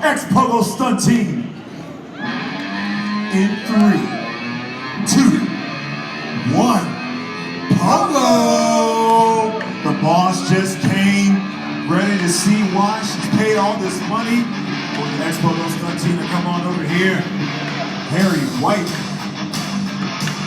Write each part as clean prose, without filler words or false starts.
XPOGO stunt team. In 3, 2, 1, Pogo! The boss just came, ready to see why she's paid all this money for the XPOGO stunt team to come on over here. Harry White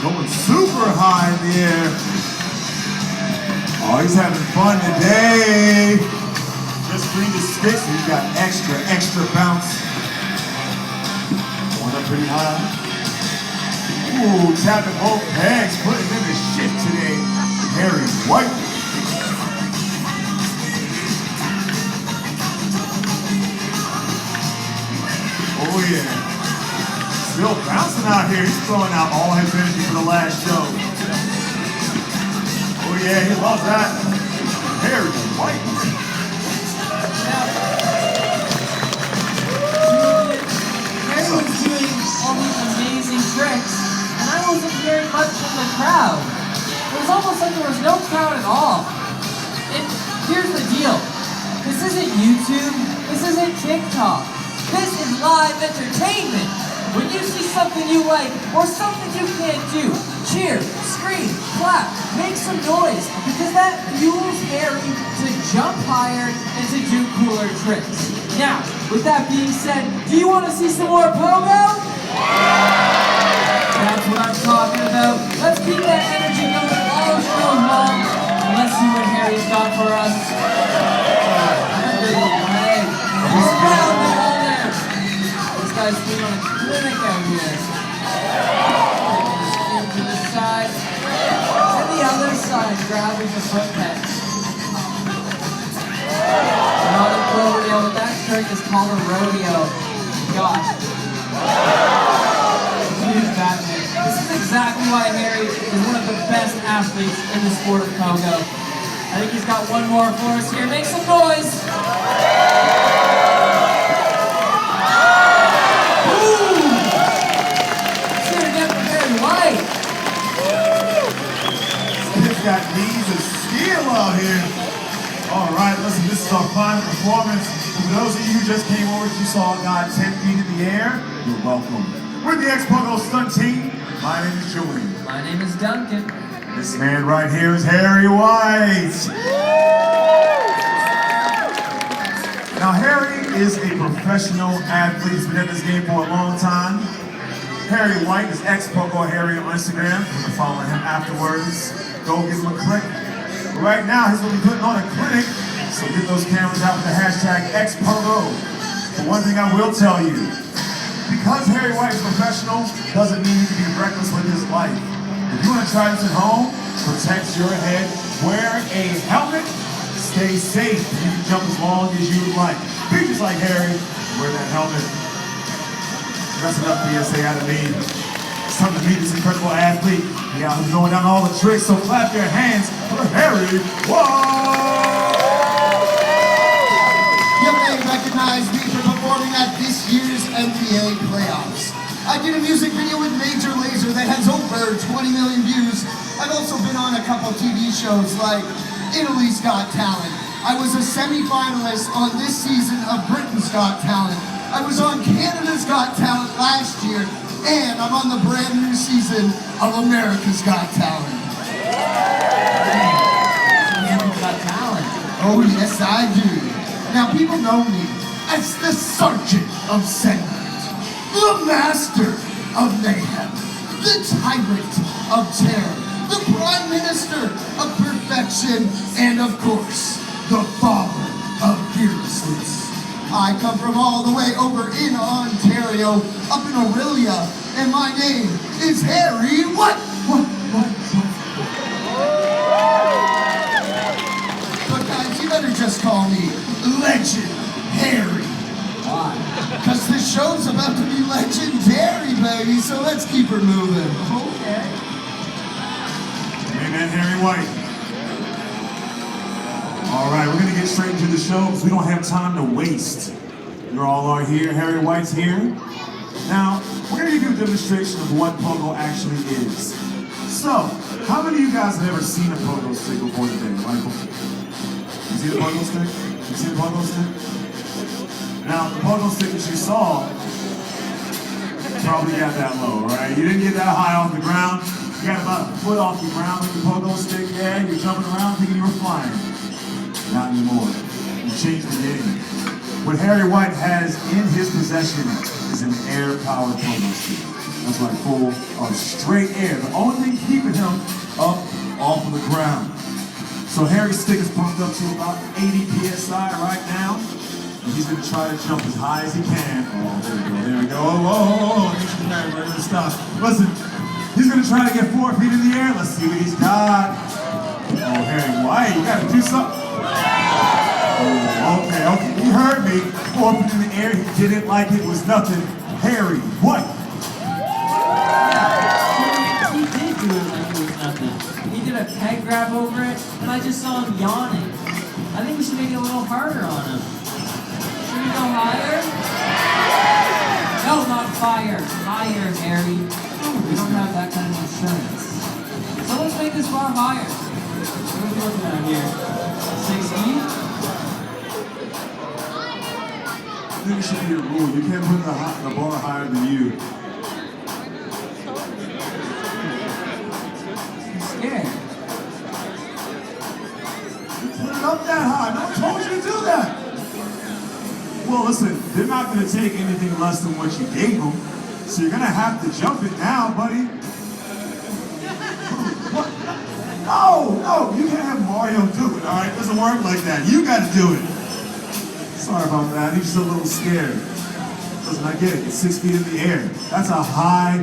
going super high in the air. Oh, he's having fun today. Just free the sticks, he's got extra bounce. Going up pretty high. Ooh, tapping both pegs, putting in the shit today. Harry White. Oh yeah. Still bouncing out here. He's throwing out all his energy for the last show. Oh yeah, he loves that. Harry White. Harry was doing all these amazing tricks, and I wasn't hearing much from the crowd. It was almost like there was no crowd at all. And here's the deal. This isn't YouTube. This isn't TikTok. This is live entertainment. When you see something you like or something you can't do, cheer, scream, clap, make some noise, because that fuels Harry to jump higher and to do cooler tricks. Now, with that being said, do you want to see some more Pogo? That's what I'm talking about. Let's keep that energy going all show long, and let's see what Harry's got for us. This guy's being on a clinic out here. Taking the skin to the side, and the other side, grabbing the foot pegs. Not a rodeo, but that trick is called a rodeo. Gosh. Huge Batman. This is exactly why Harry is one of the best athletes in the sport of Pogo. I think he's got one more for us here. Make some noise! He's got knees of steel out here. All right, listen, this is our final performance. For those of you who just came over, you saw a guy 10 feet in the air, you're welcome. We're the XPOGO stunt team. My name is Julian. My name is Duncan. This man right here is Harry White. Now, Harry is a professional athlete. He's been in this game for a long time. Harry White is XPOGO Harry on Instagram. You can follow him afterwards. Go give him a click. Right now, he's going to be putting on a clinic, so get those cameras out with the hashtag XPOGO. But one thing I will tell you, because Harry White is professional, doesn't mean you can be reckless with his life. If you want to try this at home, protect your head, wear a helmet, stay safe. You can jump as long as you would like. Be just like Harry, wear that helmet. That's enough PSA out of me. It's time to meet this incredible athlete. Yeah, who's going down all the tricks, so clap your hands for Harry White! You may recognize me for performing at this year's NBA playoffs. I did a music video with Major Lazer that has over 20 million views. I've also been on a couple TV shows like Italy's Got Talent. I was a semi-finalist on this season of Britain's Got Talent. I was on Canada's Got Talent last year, and I'm on the brand new season of America's Got Talent. America's Got Talent. Oh yes, I do. Now people know me as the Sergeant of Sentiment, the Master of Mayhem, the Tyrant of Terror, the Prime Minister of Perfection, and of course, the Father of Fearlessness. I come from all the way over in Ontario, up in Aurelia, and my name is Harry What? But guys, you better just call me Legend Harry. Why? Because the show's about to be legendary, baby, so let's keep her moving. Okay. Amen, Harry White. All right, we're gonna get straight into the show because we don't have time to waste. You all are here, Harry White's here. Now, we're gonna give you a demonstration of what Pogo actually is. So, how many of you guys have ever seen a Pogo stick before today? Michael? You see the Pogo stick? You see the Pogo stick? Now, the pogo stick that you saw probably got that low, right? You didn't get that high off the ground. You got about a foot off the ground with the pogo stick. Yeah, you're jumping around thinking you were flying. Not anymore. You changed the game. What Harry White has in his possession is an air-powered pogo stick. That's right, full of straight air. The only thing keeping him up off of the ground. So Harry's stick is pumped up to about 80 PSI right now. And he's gonna try to jump as high as he can. Oh, there we go. Oh, Harry, ready to stop. Listen, he's gonna try to get 4 feet in the air. Let's see what he's got. Oh, Harry White, you gotta do something. Oh, okay. He heard me. 4 feet in the air, he did it like it was nothing. Harry White. He did do it like it was nothing. He did a peg grab over it, and I just saw him yawning. I think we should make it a little harder on him. Should we go higher? No, not fire. Higher, Harry. We don't have that kind of insurance. So let's make this bar higher. What are we looking at here? 6 feet? I think it should be a rule. You can't put the bar higher than you. I'm scared. Put it up that high. No one told you to do that. Well, listen, they're not going to take anything less than what you gave them. So you're going to have to jump it now, buddy. What? No, you can't have Mario do it, all right? It doesn't work like that. You got to do it. Sorry about that. He's just a little scared. Listen, I get it. It's 6 feet in the air. That's a high.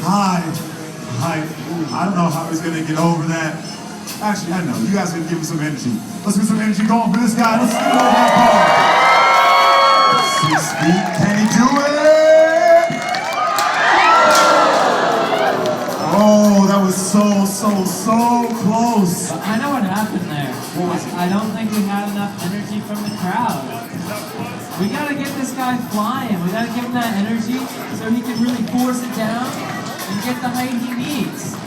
I don't know how he's going to get over that. Actually, I know. You guys are going to give him some energy. Let's get some energy going for this guy. Let's get over that bar. 6 feet. Can he do it? Oh, that was so close. I know what happened there. I don't think we had enough energy from the crowd. We gotta get this guy flying. We gotta give him that energy so he can really force it down and get the height he needs.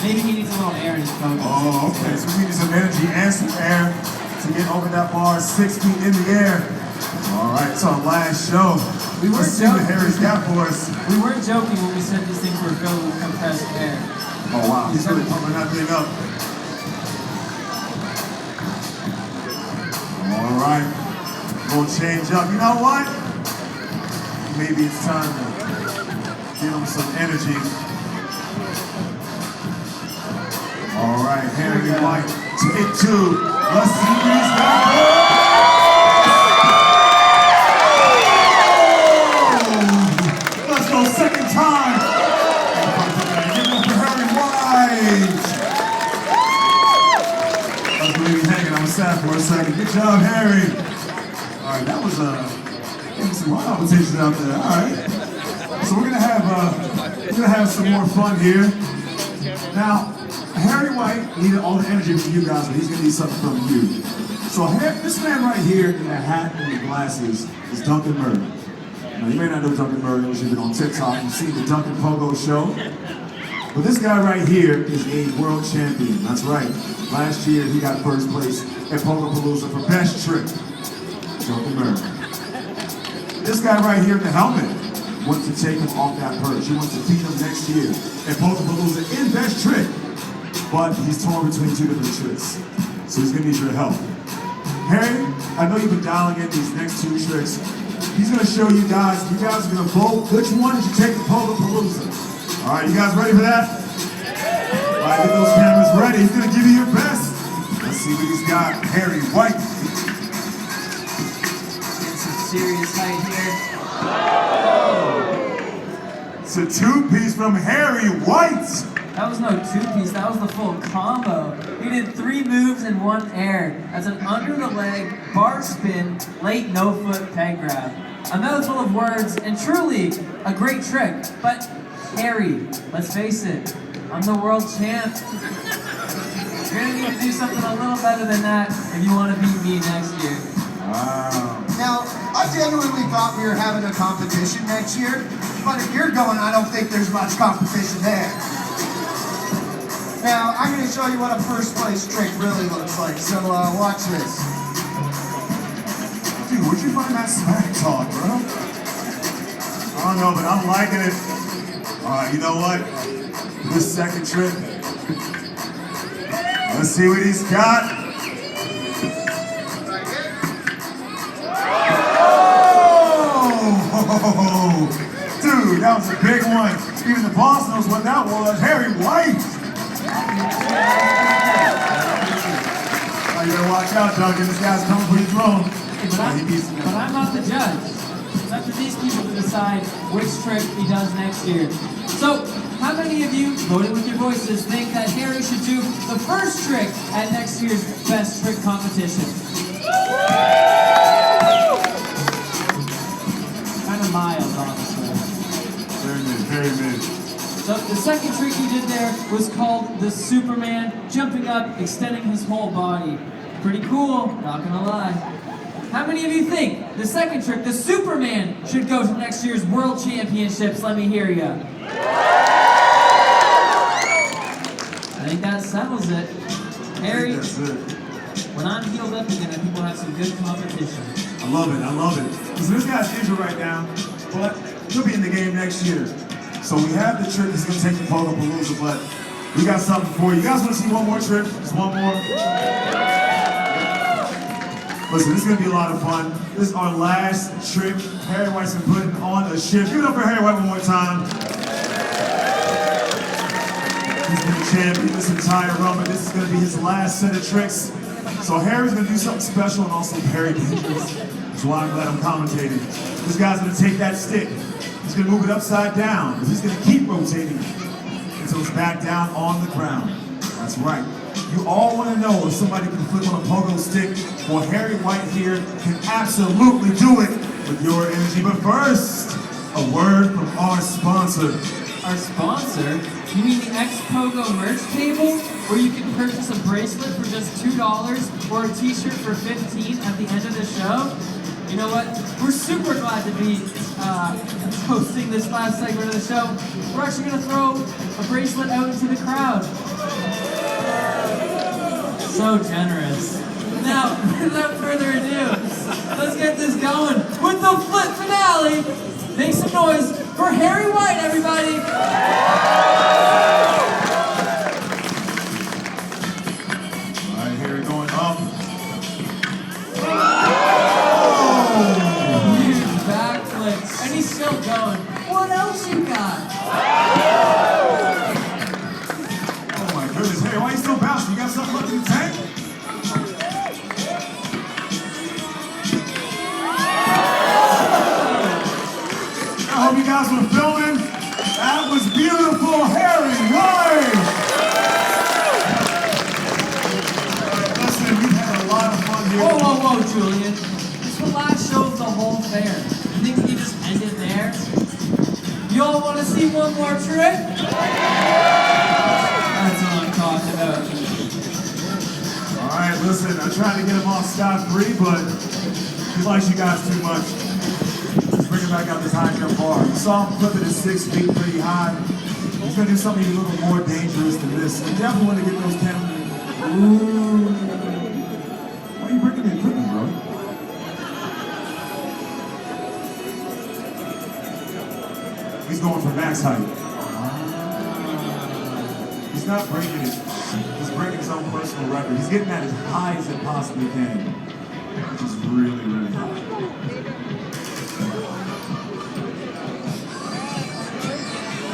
Maybe he needs a little air in his coat. Oh, okay. So we need some energy and some air to get over that bar 6 feet in the air. All right, it's our last show. We weren't Let's see what joking. Harry's got for us. We weren't joking when we said these things were filled with compressed air. Oh, wow. He's really pumping that thing up. All right. We'll change up. You know what? Maybe it's time to give him some energy. All right, Harry White, take 2. Let's see what he's got for us. Let's go second time. Give it up for Harry White. I was really hanging. I was sad for a second. Good job, Harry. All right, that was some hard competition out there. All right. So we're gonna have some more fun here. Now, Harry White needed all the energy from you guys, but he's gonna need something from you. So this man right here in the hat and the glasses is Duncan Murray. Now you may not know Duncan Murray unless you've been on TikTok and seen the Duncan Pogo show. But this guy right here is a world champion. That's right. Last year he got first place at Pogopalooza for best trick. Duncan Murray. This guy right here in the helmet wants to take him off that perch. He wants to beat him next year at Pogopalooza in best trick. But he's torn between 2 different tricks. So he's gonna need your help. Harry, I know you've been dialing in these next 2 tricks. He's gonna show you guys are gonna vote which one did you take to Pogopalooza. All right, you guys ready for that? All right, get those cameras ready. He's gonna give you your best. Let's see what he's got. Harry White. Getting some serious height here. It's a 2-piece from Harry White. That was no 2-piece, that was the full combo. He did 3 moves in 1 air. That's an under the leg, bar spin, late no foot peg grab. A mouthful of words and truly a great trick. But Harry, let's face it, I'm the world champ. You're gonna need to do something a little better than that if you want to beat me next year. Wow. Now, I genuinely thought we were having a competition next year, but if you're going, I don't think there's much competition there. Now, I'm going to show you what a first place trick really looks like, so watch this. Dude, find that smack talk, bro? I don't know, but I'm liking it. All right, you know what? This second trick, let's see what he's got. Oh, dude, that was a big one. Even the boss knows what that was. Harry White. Oh, you better watch out, Duncan. This guy's coming for your throne. But I'm not the judge. It's up to these people to decide which trick he does next year. So, how many of you, voting with your voices, think that Harry should do the first trick at next year's Best Trick competition? Kind of mild, honestly. Very mid, very mid. So the second trick he did there was called the Superman, jumping up, extending his whole body. Pretty cool, not gonna lie. How many of you think the second trick, the Superman, should go to next year's World Championships? Let me hear ya. I think that settles it. Harry, That's it. when I'm healed up again, I think we'll have some good competition. I love it, I love it. Because this guy's injured right now, but he'll be in the game next year. So we have the trick that's going to take the Palooza, but we got something for you. You guys want to see one more trick? Just one more? Listen, this is going to be a lot of fun. This is our last trick Harry White's been putting on a shift. Give it up for Harry White one more time. He's been a champion this entire run, but this is going to be his last set of tricks. So Harry's going to do something special and also very dangerous. That's why I'm glad I'm commentating. This guy's going to take that stick. He's going to move it upside down. He's going to keep rotating until it's back down on the ground. That's right. You all want to know if somebody can flip on a pogo stick. Well, Harry White here can absolutely do it with your energy. But first, a word from our sponsor. Our sponsor? You mean the XPOGO merch table? Where you can purchase a bracelet for just $2 or a t-shirt for $15 at the end of the show? You know what? We're super glad to be hosting this last segment of the show. We're actually going to throw a bracelet out into the crowd. So generous. Now, without further ado, let's get this going with the flip finale. Make some noise for Harry White, everybody. All right, Harry going up. Huge backflip. And he's still going. What else you got? Oh my goodness, Harry, why are you still bouncing? You got something left in the tank? I hope you guys were filming. That was beautiful, Harry White! Listen, we've had a lot of fun here. Whoa, Julian. It's the last show of the whole fair. You think we can just end it there? You all want to see one more trick? That's what I'm talking about. All right, listen, I'm trying to get him off scot-free, but he likes you guys too much. Let's bring him back up this high jump bar. You saw him flip it at 6 feet pretty high. He's gonna do something a little more dangerous than this. You definitely want to get those cameras. Ooh. Why are you breaking the equipment, bro? He's going for max height. He's not breaking it. He's breaking his own personal record. He's getting that as high as it possibly can, which is really, really high.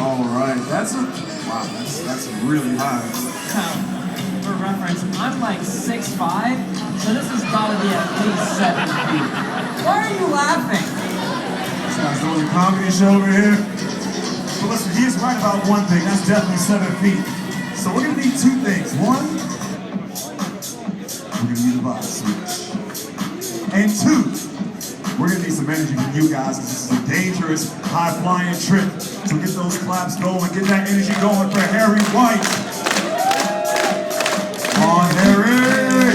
All right, that's really high. For reference, I'm like 6'5", so this has got to be at least 7 feet. Why are you laughing? This guy's doing a comedy show over here. But listen, he's right about one thing. That's definitely 7 feet. So we're gonna need two things. One, we're gonna need a body switch. And two, we're gonna need some energy from you guys because this is a dangerous, high-flying trip. So get those claps going, get that energy going for Harry White. Come on, Harry!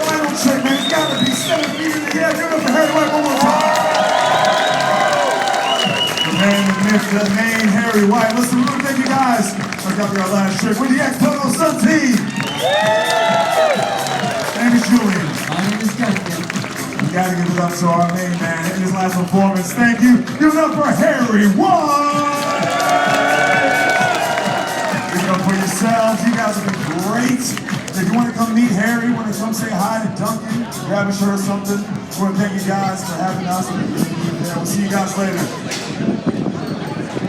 Final trick, man. It's gotta be 7 feet in the air. Give it up for Harry White one more time. The man, the myth, the name, Harry White. Listen, we want to thank you guys for got to be our last trick with the XPOGO Sun Team. Name is Julian. My name is Justin. We gotta give it up to our main man in his last performance. Thank you. Give it up for Harry White. Give it up for yourselves. You guys have been great. If you want to come meet Harry, want to come say hi to Duncan, grab a shirt or something, we want to thank you guys for having us. We'll see you guys later.